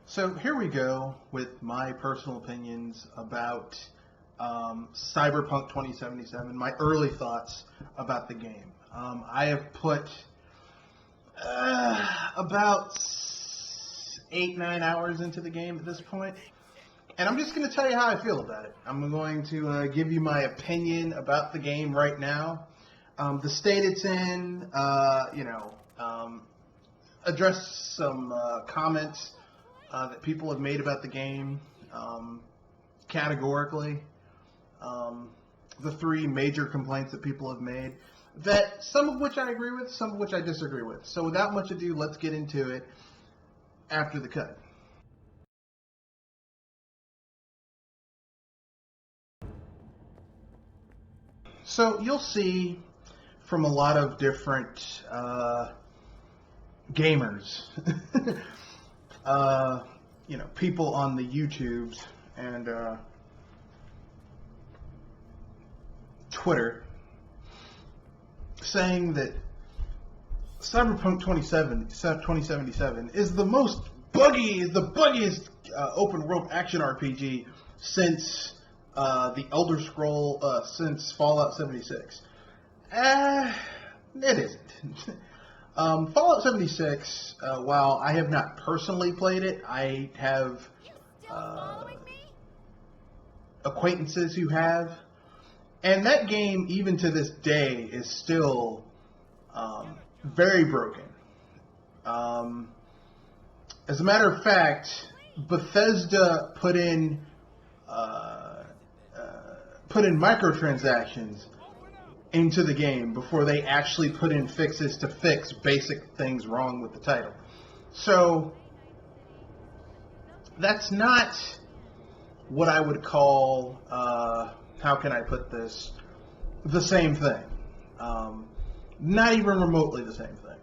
So here we go with my personal opinions about Cyberpunk 2077, my early thoughts about the game. I have put about 8-9 hours into the game at this point, and I'm just going to tell you how I feel about it. I'm going to give you my opinion about the game right now, the state it's in, address some comments that people have made about the game, categorically, the three major complaints that people have made, that some of which I agree with, some of which I disagree with. So without much ado, let's get into it after the cut. So you'll see from a lot of different gamers, people on the YouTubes and Twitter saying that Cyberpunk 2077 is the buggiest open world action RPG since the Elder Scroll, since Fallout 76. It isn't. Fallout 76, while I have not personally played it, I have acquaintances who have. And that game, even to this day, is still very broken. As a matter of fact, Bethesda put in microtransactions into the game before they actually put in fixes to fix basic things wrong with the title. So that's not what I would call, how can I put this, the same thing. Not even remotely the same thing.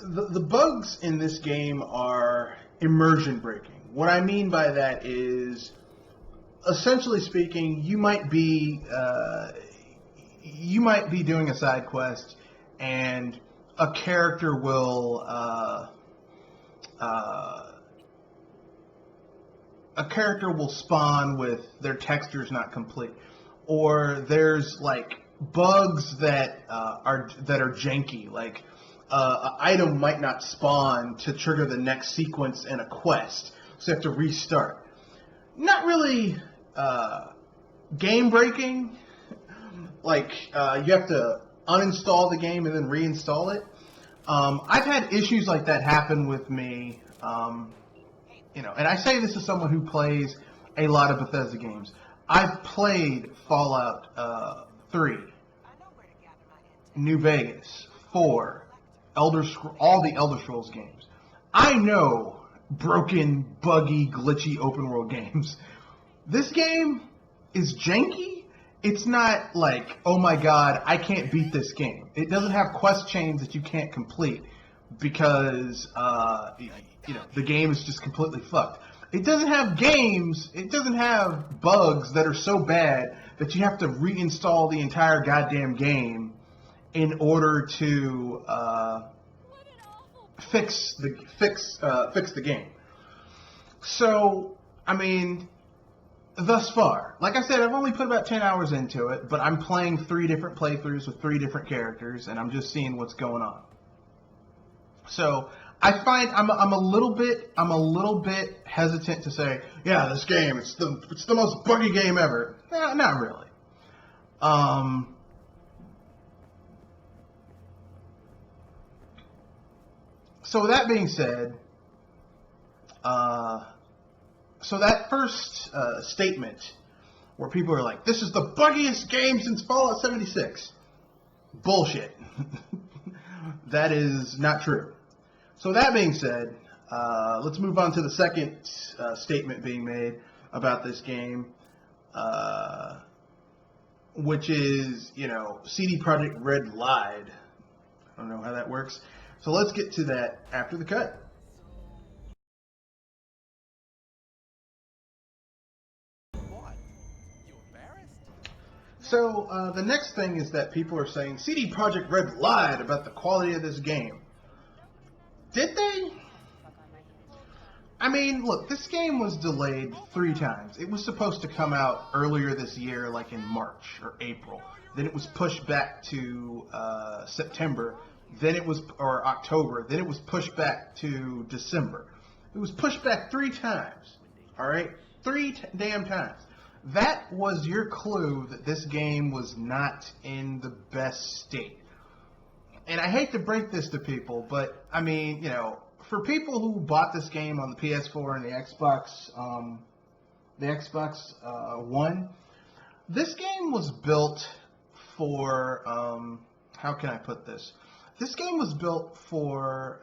The bugs in this game are immersion breaking. What I mean by that is, essentially speaking, you might be doing a side quest, and a character will spawn with their textures not complete, or there's like bugs that are janky, like an item might not spawn to trigger the next sequence in a quest, so you have to restart. Not really game breaking, like you have to uninstall the game and then reinstall it. I've had issues like that happen with me, and I say this as someone who plays a lot of Bethesda games. I've played Fallout 3, New Vegas, 4, all the Elder Scrolls games. I know broken, buggy, glitchy open world games. This game is janky. It's not like, oh my god, I can't beat this game. It doesn't have quest chains that you can't complete because the game is just completely fucked. It doesn't have bugs that are so bad that you have to reinstall the entire goddamn game in order to fix the game. So, I mean, thus far, like I said, I've only put about 10 hours into it, but I'm playing 3 different playthroughs with 3 different characters, and I'm just seeing what's going on. So I find I'm a little bit hesitant to say, yeah, this game, it's the most buggy game ever. No, not really. So with that being said, so that first statement where people are like, this is the buggiest game since Fallout 76. Bullshit. That is not true. So that being said, let's move on to the second statement being made about this game, which is, CD Projekt Red lied. I don't know how that works. So let's get to that after the cut. So the next thing is that people are saying CD Projekt Red lied about the quality of this game. Did they? I mean, look, this game was delayed 3 times. It was supposed to come out earlier this year, like in March or April. Then it was pushed back to September. Then it was, or October. Then it was pushed back to December. It was pushed back 3 times. All right? 3 damn times. That was your clue that this game was not in the best state. And I hate to break this to people, but I mean, you know, for people who bought this game on the PS4 and the Xbox One, this game was built for, how can I put this? This game was built for,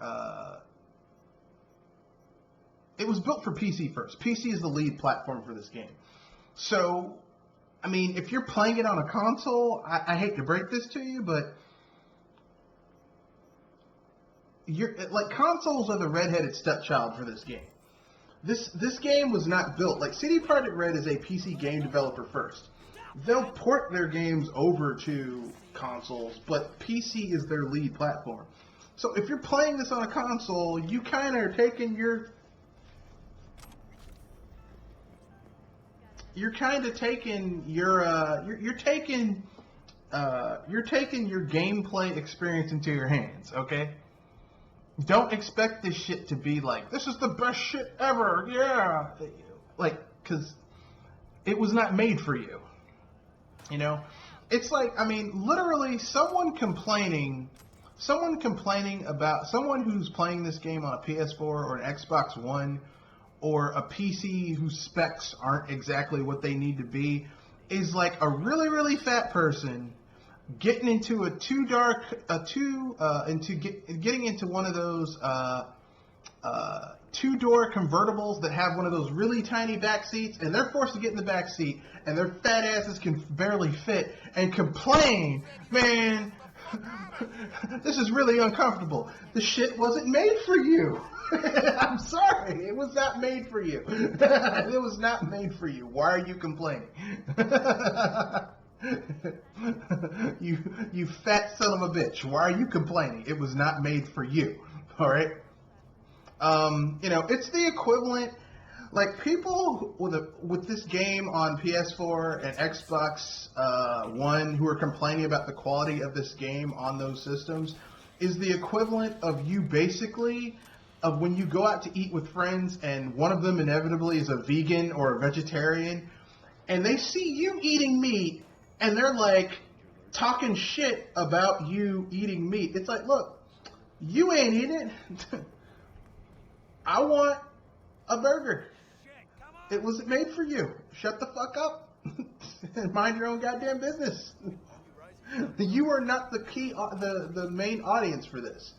it was built for PC first. PC is the lead platform for this game. So, I mean, if you're playing it on a console, I hate to break this to you, but consoles are the redheaded stepchild for this game. This game was not built, like CD Projekt Red is a PC game developer first. They'll port their games over to consoles, but PC is their lead platform. So if you're playing this on a console, you kind of are taking your gameplay experience into your hands, okay? Don't expect this shit to be like, this is the best shit ever, yeah! Like, because it was not made for you. You know? It's like, I mean, literally, someone complaining about, someone who's playing this game on a PS4 or an Xbox One, or a PC whose specs aren't exactly what they need to be, is like a really, really fat person getting into getting into one of those two-door convertibles that have one of those really tiny back seats, and they're forced to get in the back seat, and their fat asses can barely fit, and complain, man, this is really uncomfortable. The shit wasn't made for you. I'm sorry, it was not made for you. It was not made for you. Why are you complaining? You fat son of a bitch. Why are you complaining? It was not made for you. All right. You know, it's the equivalent. Like, people with this game on PS4 and Xbox One who are complaining about the quality of this game on those systems is the equivalent of you basically of when you go out to eat with friends and one of them inevitably is a vegan or a vegetarian, and they see you eating meat and they're like talking shit about you eating meat. It's like, look, you ain't eating it. I want a burger. It wasn't made for you. Shut the fuck up and mind your own goddamn business. You are not the key, the main audience for this.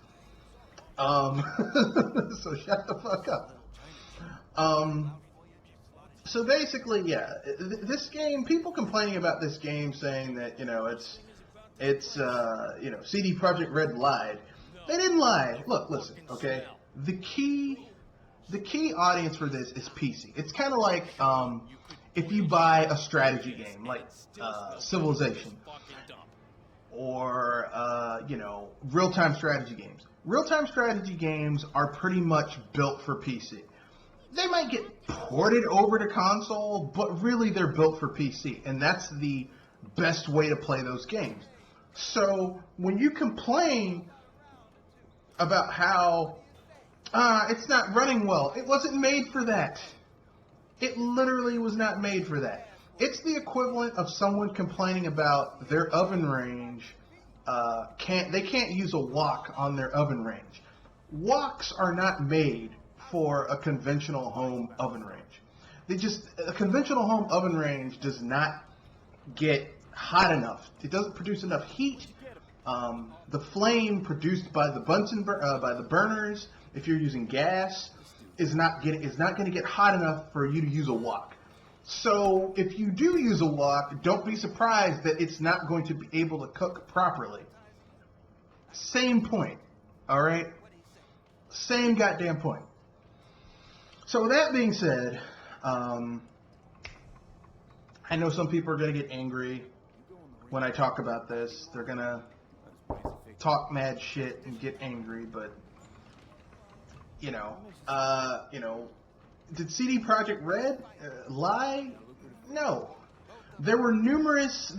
So shut the fuck up. So basically, yeah, this game, people complaining about this game saying that, you know, it's you know, CD Projekt Red lied. They didn't lie. Look, listen, okay? The key audience for this is PC. It's kind of like if you buy a strategy game like Civilization or you know, real-time strategy games. Real-time strategy games are pretty much built for PC. They might get ported over to console, but really they're built for PC, and that's the best way to play those games. So when you complain about how it's not running well, it wasn't made for that. It literally was not made for that. It's the equivalent of someone complaining about their oven range. They can't use a wok on their oven range. Woks are not made for a conventional home oven range. A conventional home oven range does not get hot enough. It doesn't produce enough heat. The flame produced by the burners, if you're using gas, is not going to get hot enough for you to use a wok. So if you do use a wok, don't be surprised that it's not going to be able to cook properly. Same point, all right? Same goddamn point. So with that being said, I know some people are going to get angry when I talk about this. They're going to talk mad shit and get angry, but you know, Did CD Projekt Red lie? No. There were numerous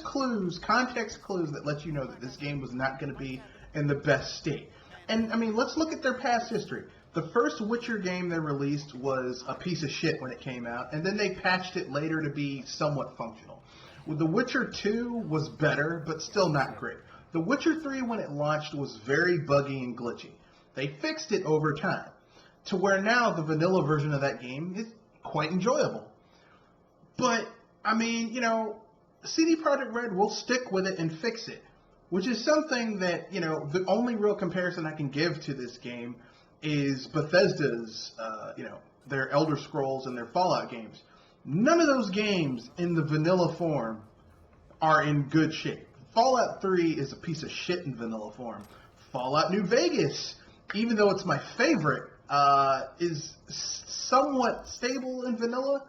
clues, context clues that let you know that this game was not going to be in the best state. And I mean, let's look at their past history. The first Witcher game they released was a piece of shit when it came out, and then they patched it later to be somewhat functional. The Witcher 2 was better, but still not great. The Witcher 3, when it launched, was very buggy and glitchy. They fixed it over time, to where now the vanilla version of that game is quite enjoyable. But, I mean, you know, CD Projekt Red will stick with it and fix it, which is something that, you know, the only real comparison I can give to this game is Bethesda's, you know, their Elder Scrolls and their Fallout games. None of those games in the vanilla form are in good shape. Fallout 3 is a piece of shit in vanilla form. Fallout New Vegas, even though it's my favorite, is somewhat stable in vanilla,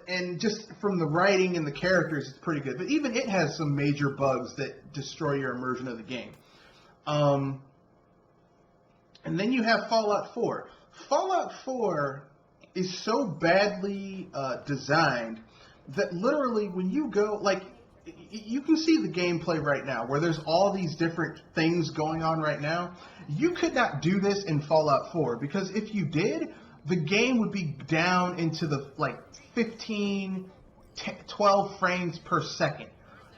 and just from the writing and the characters, it's pretty good. But even it has some major bugs that destroy your immersion of the game. And then you have Fallout 4. Fallout 4 is so badly designed that literally when you go, like, you can see the gameplay right now where there's all these different things going on right now. You could not do this in Fallout 4 because if you did, the game would be down into the, like, 15, 12 frames per second.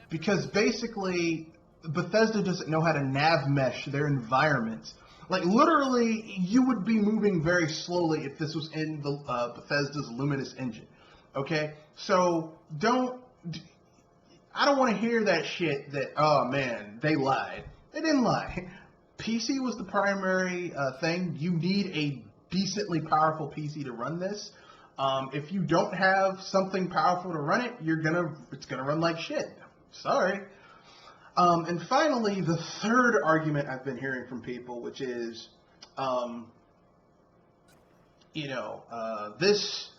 Because basically, Bethesda doesn't know how to nav mesh their environments. Like, literally, you would be moving very slowly if this was in the Bethesda's Luminous engine. Okay? So, I don't want to hear that shit that, oh man, they lied. They didn't lie. PC was the primary thing. You need a decently powerful PC to run this. If you don't have something powerful to run it, it's gonna run like shit. Sorry. And finally, the third argument I've been hearing from people, which is, you know, this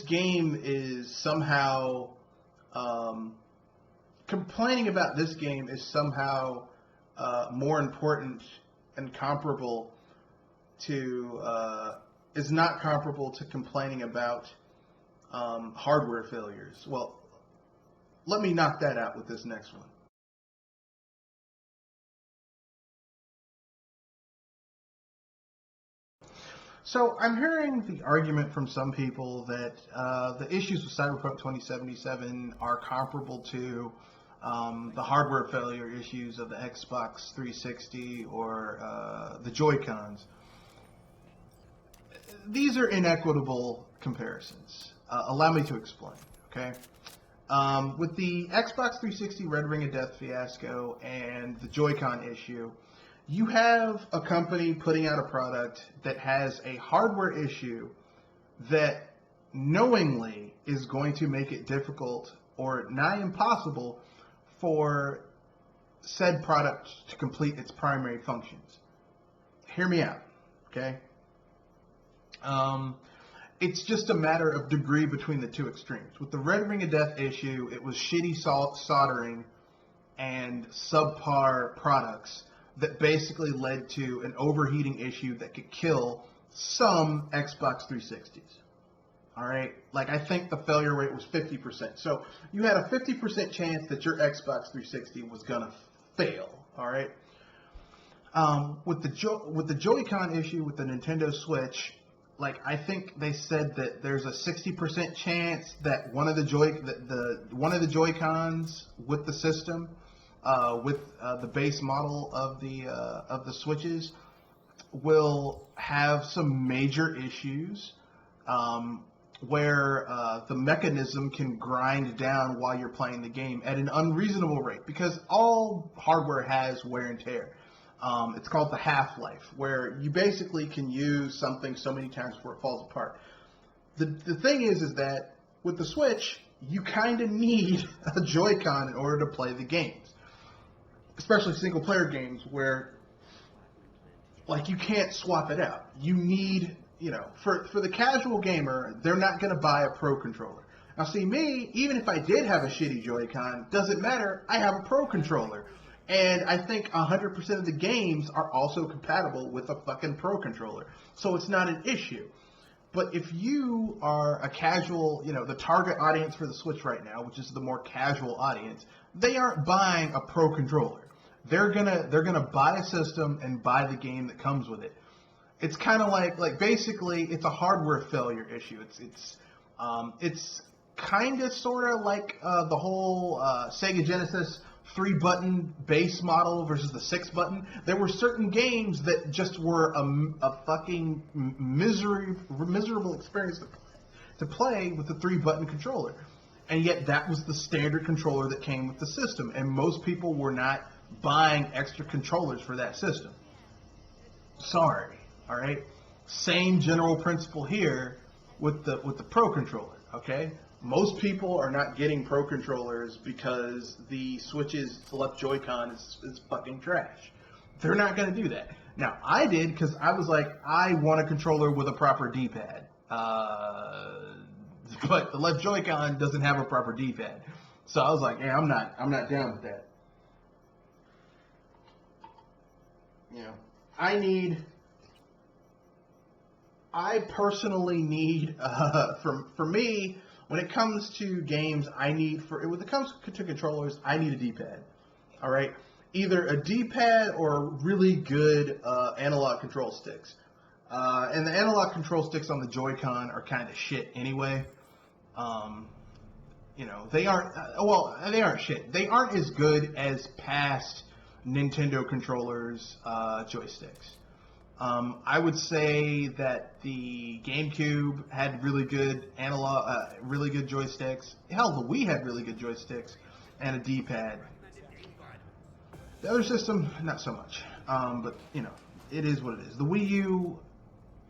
game is somehow, complaining about this game is somehow more important and comparable to, is not comparable to complaining about hardware failures. Well, let me knock that out with this next one. So I'm hearing the argument from some people that the issues with Cyberpunk 2077 are comparable to the hardware failure issues of the Xbox 360 or the Joy-Cons. These are inequitable comparisons. Allow me to explain, okay? With the Xbox 360 Red Ring of Death fiasco and the Joy-Con issue, you have a company putting out a product that has a hardware issue that knowingly is going to make it difficult or nigh impossible for said product to complete its primary functions. Hear me out, okay? It's just a matter of degree between the two extremes. With the Red Ring of Death issue, it was shitty soldering and subpar products that basically led to an overheating issue that could kill some Xbox 360s. All right? Like, I think the failure rate was 50%. So you had a 50% chance that your Xbox 360 was going to fail. All right? With the Joy-Con issue with the Nintendo Switch, like, I think they said that there's a 60% chance that one of the Joy-Cons with the system, with the base model of the Switches, will have some major issues where the mechanism can grind down while you're playing the game at an unreasonable rate, because all hardware has wear and tear. It's called the half-life, where you basically can use something so many times before it falls apart. The thing is that with the Switch, you kind of need a Joy-Con in order to play the games, especially single-player games where, like, you can't swap it out. You need, you know, for the casual gamer, they're not going to buy a Pro controller. Now, see, me, even if I did have a shitty Joy-Con, doesn't matter. I have a Pro controller. And I think 100% of the games are also compatible with a fucking Pro controller. So it's not an issue. But if you are a casual, the target audience for the Switch right now, which is the more casual audience, they aren't buying a Pro controller. They're gonna buy a system and buy the game that comes with it. It's kind of like basically it's a hardware failure issue. It's kind of sort of like the whole Sega Genesis 3-button base model versus the 6-button. There were certain games that just were a fucking miserable experience to play with the 3-button controller. And yet that was the standard controller that came with the system. And most people were not buying extra controllers for that system. Sorry, all right? Same general principle here with the Pro controller, okay? Most people are not getting Pro controllers because the Switch's left Joy-Con is fucking trash. They're not going to do that. Now, I did because I was like, I want a controller with a proper D-pad. But the left Joy-Con doesn't have a proper D-pad. So I was like, yeah, I'm not down with that. I personally need, for me, when it comes to games, when it comes to controllers, I need a D-pad. All right? Either a D-pad or really good analog control sticks. And the analog control sticks on the Joy-Con are kind of shit anyway. They aren't shit. They aren't as good as past Nintendo controllers, joysticks. I would say that the GameCube had really good really good joysticks. Hell, the Wii had really good joysticks and a D-pad. The other system, not so much. But it is what it is. The Wii U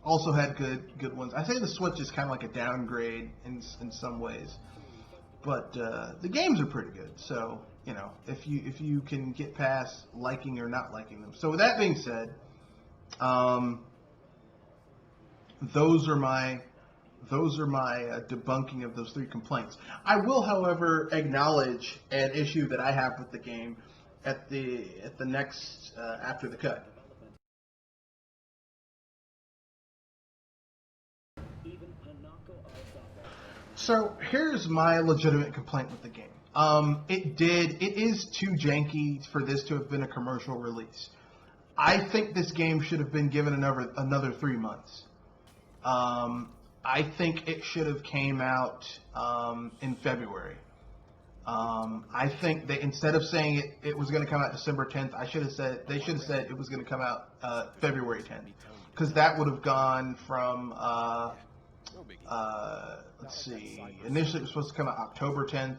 also had good ones. I say the Switch is kind of like a downgrade in some ways, but the games are pretty good. So if you can get past liking or not liking them. So with that being said. Those are my debunking of those 3 complaints. I will, however, acknowledge an issue that I have with the game at the next after the cut. So here's my legitimate complaint with the game. It is too janky for this to have been a commercial release. I think this game should have been given another 3 months. I think it should have came out in February. I think that instead of saying it was going to come out December 10th, they should have said it was going to come out February 10th, because that would have gone from let's see. Initially, it was supposed to come out October 10th.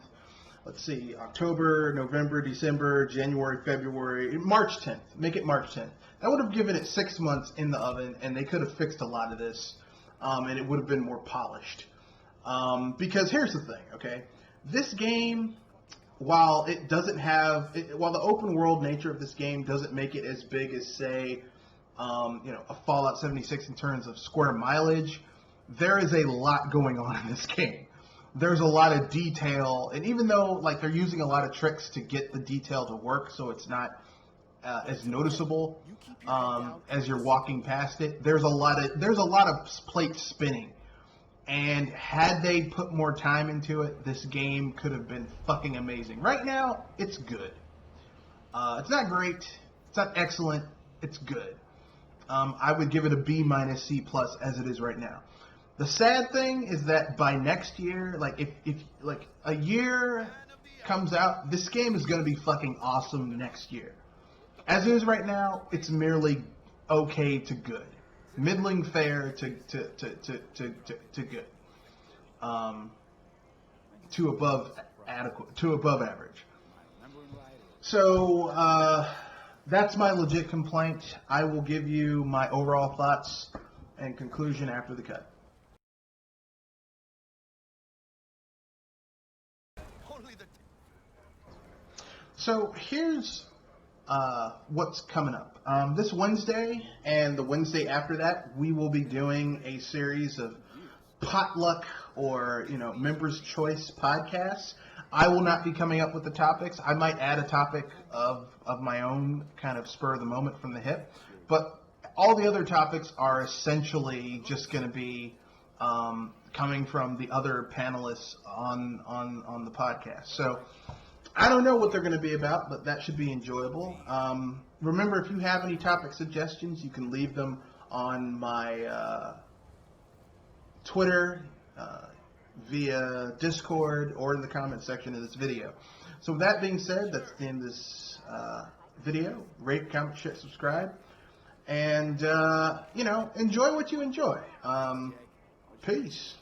Let's see, October, November, December, January, February, March 10th. Make it March 10th. That would have given it 6 months in the oven, and they could have fixed a lot of this, and it would have been more polished. Because here's the thing, okay? This game, while the open world nature of this game doesn't make it as big as, say, a Fallout 76 in terms of square mileage, there is a lot going on in this game. There's a lot of detail, and even though they're using a lot of tricks to get the detail to work, so it's not as noticeable as you're walking past it. There's a lot of plates spinning, and had they put more time into it, this game could have been fucking amazing. Right now, it's good. It's not great. It's not excellent. It's good. I would give it a B- C+ as it is right now. The sad thing is that by next year, if a year comes out, this game is going to be fucking awesome next year. As it is right now, it's merely okay to good, middling fair to good, to above adequate, to above average. So that's my legit complaint. I will give you my overall thoughts and conclusion after the cut. So here's what's coming up. This Wednesday and the Wednesday after that, we will be doing a series of potluck or members' choice podcasts. I will not be coming up with the topics. I might add a topic of my own, kind of spur of the moment from the hip. But all the other topics are essentially just going to be coming from the other panelists on the podcast. So I don't know what they're going to be about, but that should be enjoyable. Remember, if you have any topic suggestions, you can leave them on my Twitter, via Discord, or in the comment section of this video. So with that being said, that's the end of this video. Rate, comment, share, subscribe, and enjoy what you enjoy. Peace.